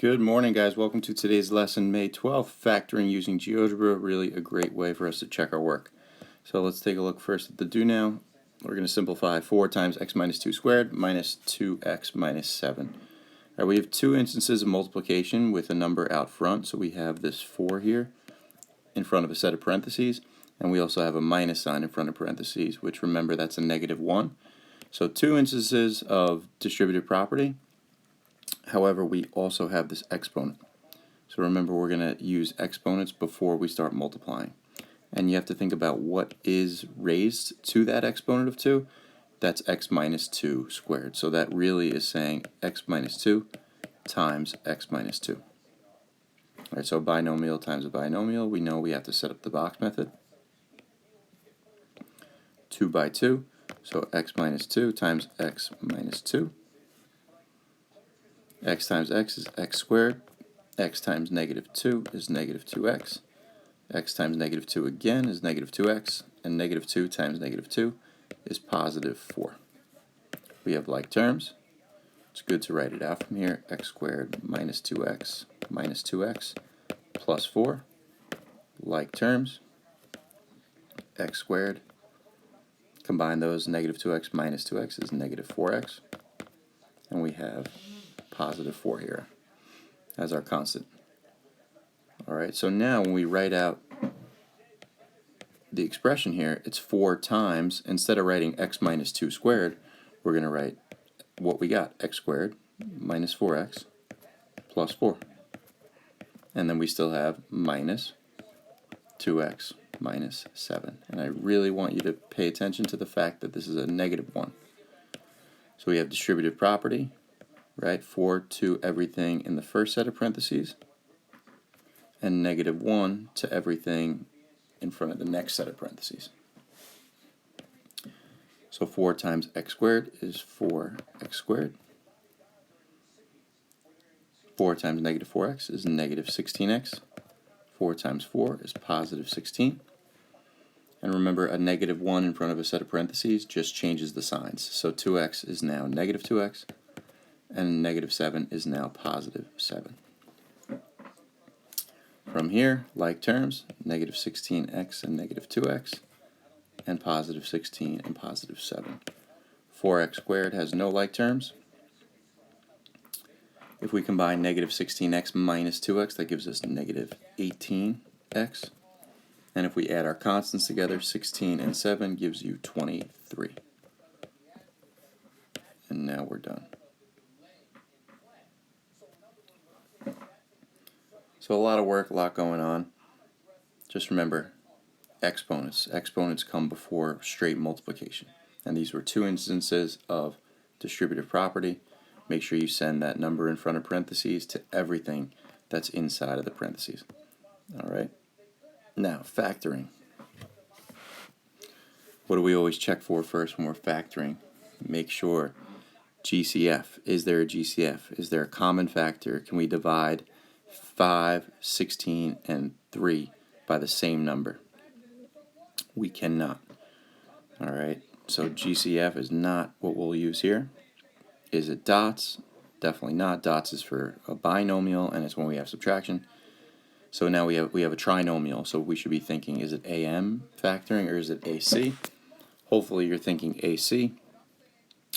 Good morning, guys. Welcome to today's lesson, May 12th, factoring using GeoGebra. Really a great way for us to check our work. So let's take a look first at the do now. We're going to simplify 4 times x minus 2 squared minus 2x minus 7. All right, we have two instances of multiplication with a number out front. So we have this 4 here in front of a set of parentheses, and we also have a minus sign in front of parentheses, which remember that's a negative 1. So two instances of distributive property. However, we also have this exponent. So remember, we're going to use exponents before we start multiplying. And you have to think about what is raised to that exponent of 2. That's x minus 2 squared. So that really is saying x minus 2 times x minus 2. All right, so binomial times a binomial. We know we have to set up the box method. 2 by 2. So x minus 2 times x minus 2. X times x is x squared. X times negative 2 is negative 2x. X times negative 2 again is negative 2x. And negative 2 times negative 2 is positive 4. We have like terms. It's good to write it out from here. X squared minus 2x plus 4. Like terms. X squared. Combine those. Negative 2x minus 2x is negative 4x. And we have positive 4 here as our constant. Alright, so now when we write out the expression here, it's 4 times, instead of writing x minus 2 squared, we're going to write what we got, x squared minus 4x plus 4. And then we still have minus 2x minus 7. And I really want you to pay attention to the fact that this is a negative 1. So we have distributive property. Right, 4 to everything in the first set of parentheses, and negative 1 to everything in front of the next set of parentheses. So 4 times x squared is 4x squared. 4 times negative 4x is negative 16x. 4 times 4 is positive 16. And remember, a negative 1 in front of a set of parentheses just changes the signs. So 2x is now negative 2x. And negative 7 is now positive 7. From here, like terms, negative 16x and negative 2x, and positive 16 and positive 7. 4x squared has no like terms. If we combine negative 16x minus 2x, that gives us negative 18x. And if we add our constants together, 16 and 7 gives you 23. And now we're done. So a lot of work, a lot going on. Just remember, exponents. Exponents come before straight multiplication. And these were two instances of distributive property. Make sure you send that number in front of parentheses to everything that's inside of the parentheses. All right. Now, factoring. What do we always check for first when we're factoring? Make sure GCF. Is there a GCF? Is there a common factor? Can we divide 5, 16, and 3 by the same number? We cannot. Alright, so GCF is not what we'll use here. Is it dots? Definitely not. Dots is for a binomial, and it's when we have subtraction. So now we have a trinomial, so we should be thinking, is it AM factoring or is it AC? Hopefully you're thinking AC,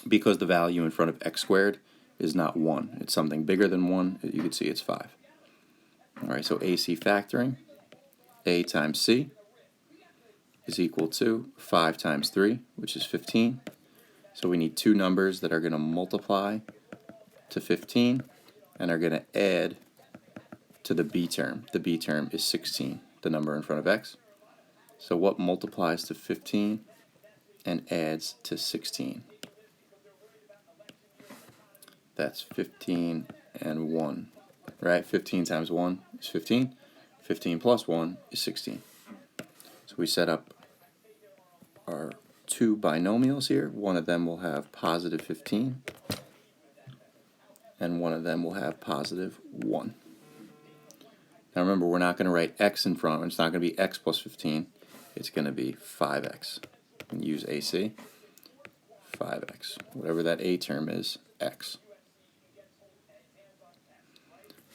because the value in front of x squared is not 1. It's something bigger than 1. You can see it's 5. Alright, so AC factoring, A times C is equal to 5 times 3, which is 15. So we need two numbers that are going to multiply to 15 and are going to add to the B term. The B term is 16, the number in front of x. So what multiplies to 15 and adds to 16? That's 15 and 1. Right? 15 times 1 is 15. 15 plus 1 is 16. So we set up our two binomials here. One of them will have positive 15, and one of them will have positive 1. Now remember, we're not going to write x in front. It's not going to be x plus 15. It's going to be 5x. And use AC. 5x. Whatever that A term is, x.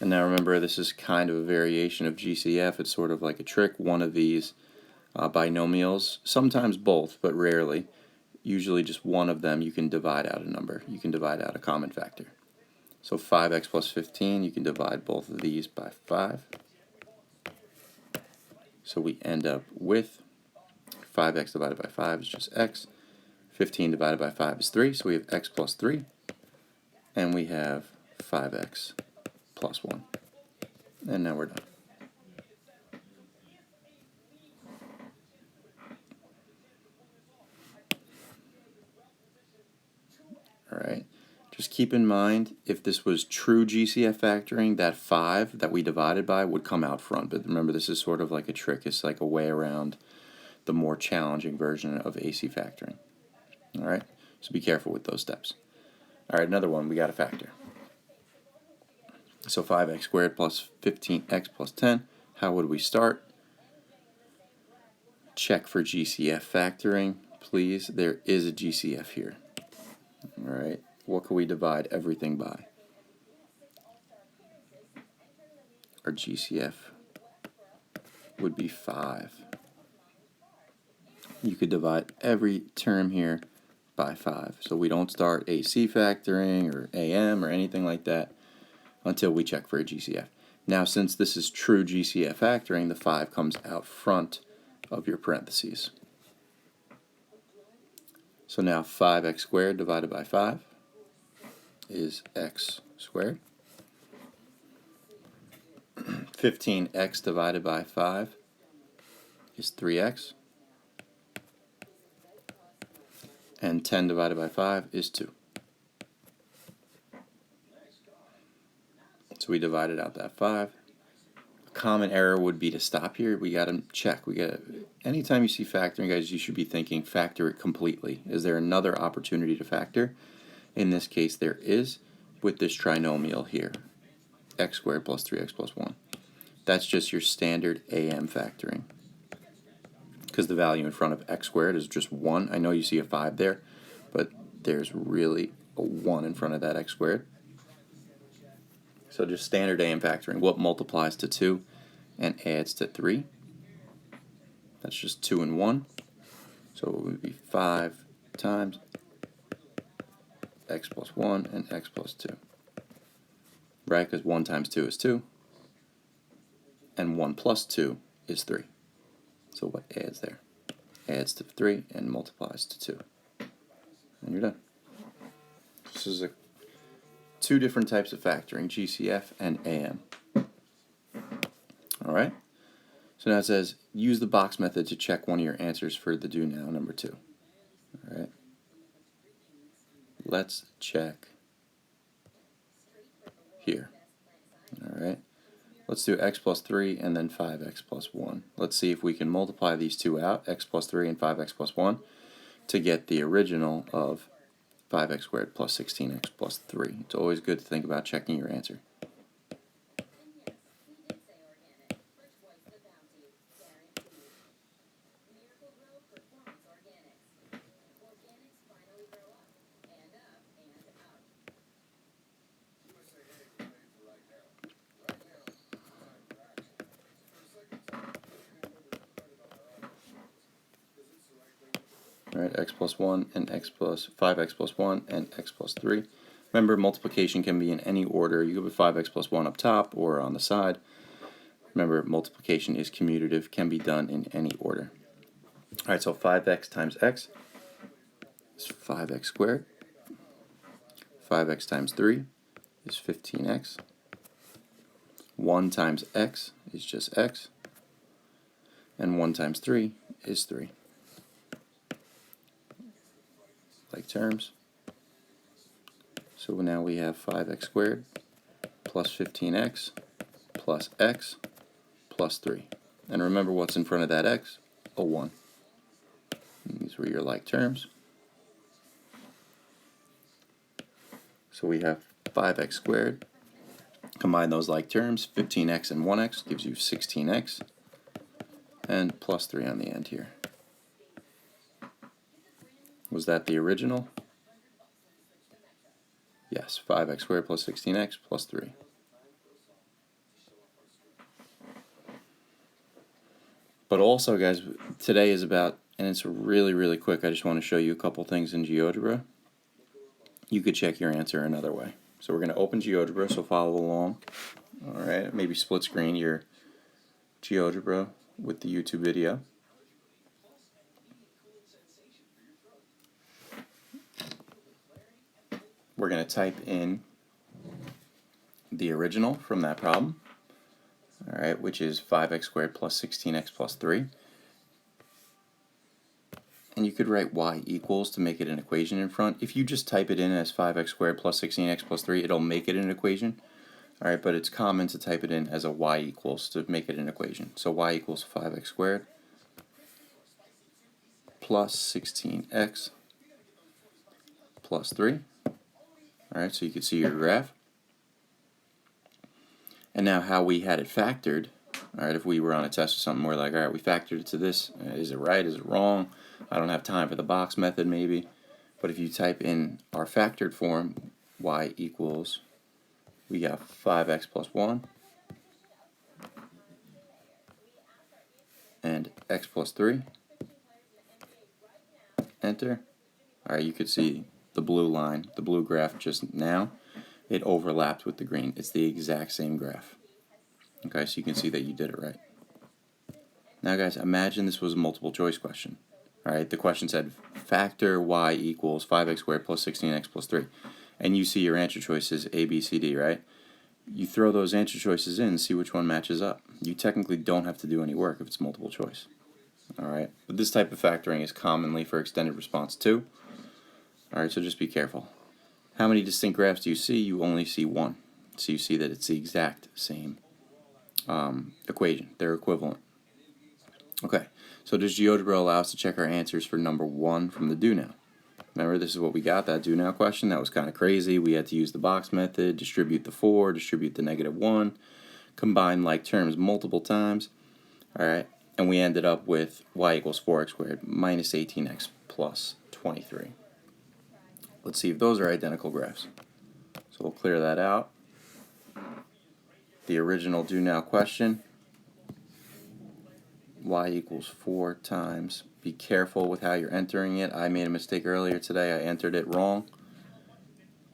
And now remember, this is kind of a variation of GCF. It's sort of like a trick. One of these binomials, sometimes both, but rarely, usually just one of them, you can divide out a number. You can divide out a common factor. So 5x plus 15, you can divide both of these by 5. So we end up with 5x divided by 5 is just x. 15 divided by 5 is 3, so we have x plus 3. And we have 5x plus 1. And now we're done. Alright, just keep in mind, if this was true GCF factoring, that 5 that we divided by would come out front. But remember, this is sort of like a trick. It's like a way around the more challenging version of AC factoring. Alright, so be careful with those steps. Alright, another one, we got a factor. So 5x squared plus 15x plus 10. How would we start? Check for GCF factoring, please. There is a GCF here. Alright, what can we divide everything by? Our GCF would be 5. You could divide every term here by 5. So we don't start AC factoring or AM or anything like that until we check for a GCF. Now, since this is true GCF factoring, the 5 comes out front of your parentheses. So now 5x squared divided by 5 is x squared. 15x divided by 5 is 3x. And 10 divided by 5 is 2. So we divided out that 5. A common error would be to stop here. We got to check. Anytime you see factoring, guys, you should be thinking factor it completely. Is there another opportunity to factor? In this case, there is with this trinomial here, x squared plus 3x plus 1. That's just your standard AM factoring, because the value in front of x squared is just 1. I know you see a 5 there, but there's really a 1 in front of that x squared. So just standard AM factoring. What multiplies to 2 and adds to 3? That's just 2 and 1. So it would be 5 times x plus 1 and x plus 2. Right? Because 1 times 2 is 2. And 1 plus 2 is 3. So what adds there? Adds to 3 and multiplies to 2. And you're done. This is two different types of factoring, GCF and AM. Alright? So now it says, use the box method to check one of your answers for the do now, number 2. Alright? Let's check here. Alright? Let's do x plus 3 and then 5x plus 1. Let's see if we can multiply these two out, x plus 3 and 5x plus 1, to get the original of 5x squared plus 16x plus 3. It's always good to think about checking your answer. Alright, x plus 1 and 5x plus 1 and x plus 3. Remember, multiplication can be in any order. You go with 5x plus 1 up top or on the side. Remember, multiplication is commutative, can be done in any order. Alright, so 5x times x is 5x squared. 5x times 3 is 15x. 1 times x is just x. And 1 times 3 is 3. Like terms. So now we have 5x squared plus 15x plus x plus 3. And remember what's in front of that x? A 1. And these were your like terms. So we have 5x squared. Combine those like terms, 15x and 1x gives you 16x, and plus 3 on the end here. Was that the original? Yes, 5x squared plus 16x plus 3. But also, guys, today is about, and it's really, really quick, I just want to show you a couple things in GeoGebra. You could check your answer another way. So we're going to open GeoGebra, so follow along. Alright, maybe split screen your GeoGebra with the YouTube video. We're going to type in the original from that problem, alright, which is 5x squared plus 16x plus 3. And you could write y equals to make it an equation in front. If you just type it in as 5x squared plus 16x plus 3, it'll make it an equation. Alright, but it's common to type it in as a y equals to make it an equation. So y equals 5x squared plus 16x plus 3. Alright, so you can see your graph. And now how we had it factored, alright, if we were on a test or something, we're like, alright, we factored it to this. Is it right? Is it wrong? I don't have time for the box method maybe. But if you type in our factored form, y equals, we got 5x plus 1 and x plus 3. Enter. Alright, you could see the blue line, the blue graph just now. It overlapped with the green. It's the exact same graph. Okay, so you can see that you did it right. Now guys, imagine this was a multiple choice question. Alright, the question said factor y equals 5x squared plus 16x plus 3. And you see your answer choices A, B, C, D, right? You throw those answer choices in and see which one matches up. You technically don't have to do any work if it's multiple choice. Alright, but this type of factoring is commonly for extended response 2. Alright, so just be careful. How many distinct graphs do you see? You only see one. So you see that it's the exact same equation. They're equivalent. Okay, so does GeoGebra allow us to check our answers for number 1 from the do now? Remember, this is what we got, that do now question. That was kind of crazy. We had to use the box method, distribute the 4, distribute the -1, combine like terms multiple times. Alright, and we ended up with y equals 4x squared minus 18x plus 23. Let's see if those are identical graphs. So we'll clear that out. The original do now question, y equals 4 times, be careful with how you're entering it. I made a mistake earlier today. I entered it wrong.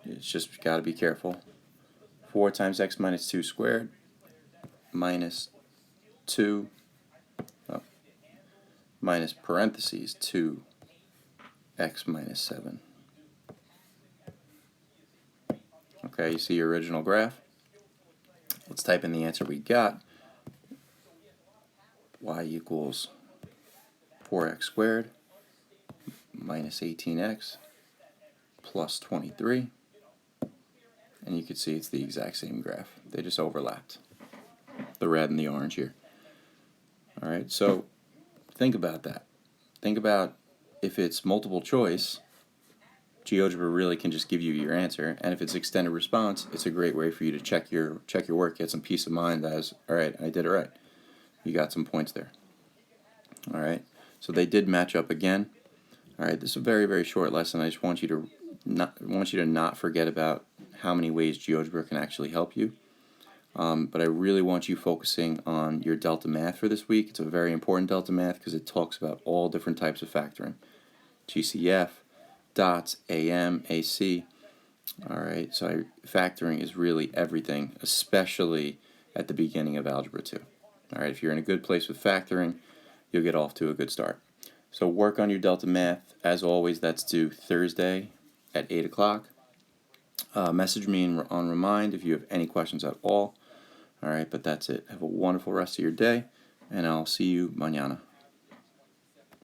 It's just got to be careful. 4 times x minus 2 squared minus 2 minus parentheses 2x minus 7. Okay, you see your original graph. Let's type in the answer we got. Y equals 4x squared minus 18x plus 23. And you can see it's the exact same graph. They just overlapped. The red and the orange here. Alright, so think about that. Think about if it's multiple choice, GeoGebra really can just give you your answer, and if it's extended response, it's a great way for you to check your work, get some peace of mind as, alright, I did it right. You got some points there. Alright, so they did match up again. Alright, this is a very, very short lesson. I just want you to not forget about how many ways GeoGebra can actually help you. But I really want you focusing on your delta math for this week. It's a very important delta math because it talks about all different types of factoring. GCF, dots, AM, AC. Alright, so factoring is really everything, especially at the beginning of Algebra 2. Alright, if you're in a good place with factoring, you'll get off to a good start. So work on your delta math. As always, that's due Thursday at 8 o'clock. Message me on Remind if you have any questions at all. Alright, but that's it. Have a wonderful rest of your day, and I'll see you mañana.